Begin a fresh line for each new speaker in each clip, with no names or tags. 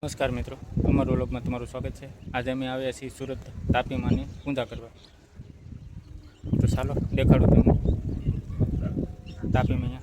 નમસ્કાર મિત્રો, અમારા વ્લોગમાં તમારું સ્વાગત છે। આજે અમે આવ્યા છીએ સુરત તાપી માની પૂજા કરવા। તો ચાલો દેખાડું તમને તાપી મૈયા।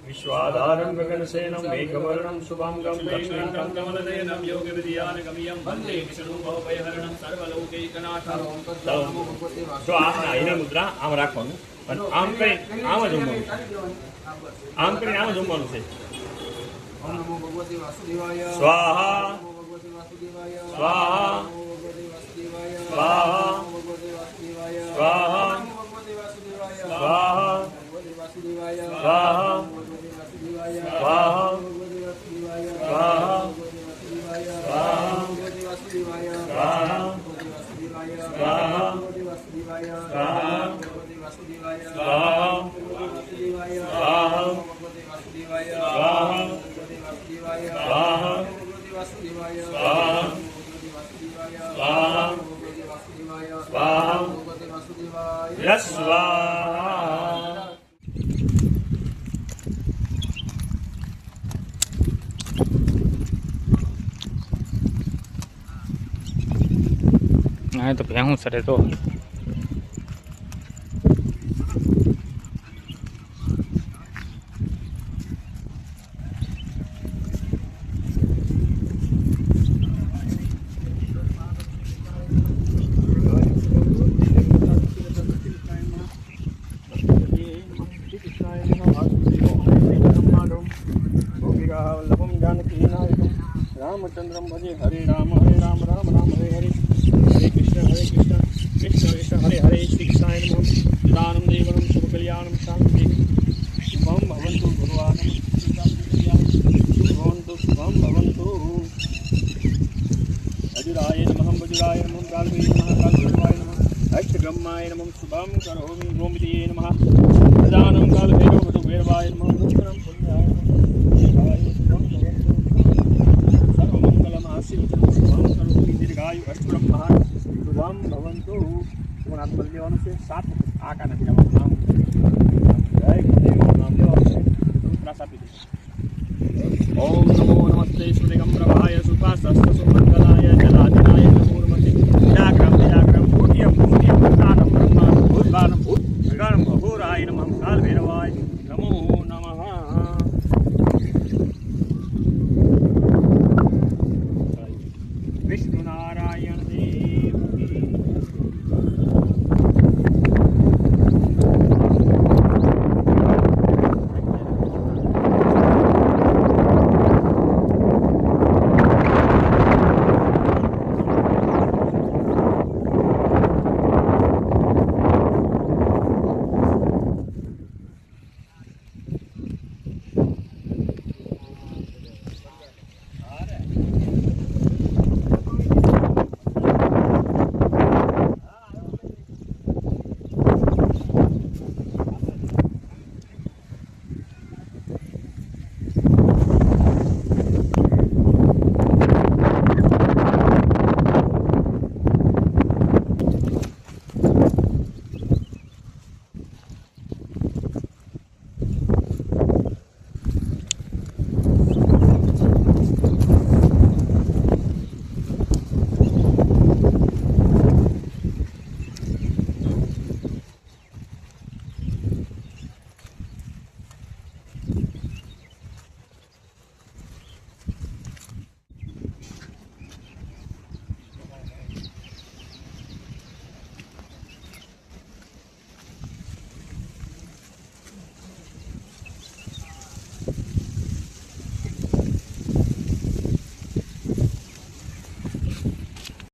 विश्वाधारं गगनसेनं मेघवर्णं शुभांगं लक्ष्मीकान्तं कमलनयनं योगविद्यानगम्यं वन्दे विष्णुभवभयहरणं सर्वलोकैकनाथं। જો આમ આઈને મુદ્રા આમ રાખવાનું અને આમ કરી આમ જ ઉમવાનું, આમ કરીને આમ જ ઉમવાનું છે। ઓમ નમો ભગવતે વાસુદેવાય સ્વાહા સ્વાહા સ્વાહા સ્વાહા સ્વાહા स्वाहा स्वाहा स्वाहा
हाँ तो भैंस सरे तो
रामचंद्रम भजे हरे राम राम राम हरे हरे हरे कृष्ण कृष्ण कृष्ण हरे हरे श्री कृष्णाय नमः। दानं देवनं शुभ कल्याणं शांति शुभं भवन्तु गुरुवानं शुभं भवन्तु। अजुराय नमः वजुराय नमः कालवे नमः कालभैरवाय नमः अष्टब्रह्माय नमः शुभं करोमि गोमतीये नमः। प्रदानं कालभैरव भैरवाय नमः दुष्करं पुण्याय नमः शिवाय शुभं भवन्तु दीर्घायु अष्टब्रह्मा शुभम भवन्तु। नाम बोल लेવાનું છે 7 આ કાને જવાનું નામ જય ગુરુદેવ નામ લેવાનું છે તો ત્રાસ આપી દે। ઓમ નમો નમસ્તે સૂર્યગમ પ્રભાય સુપાસ્તસ્ત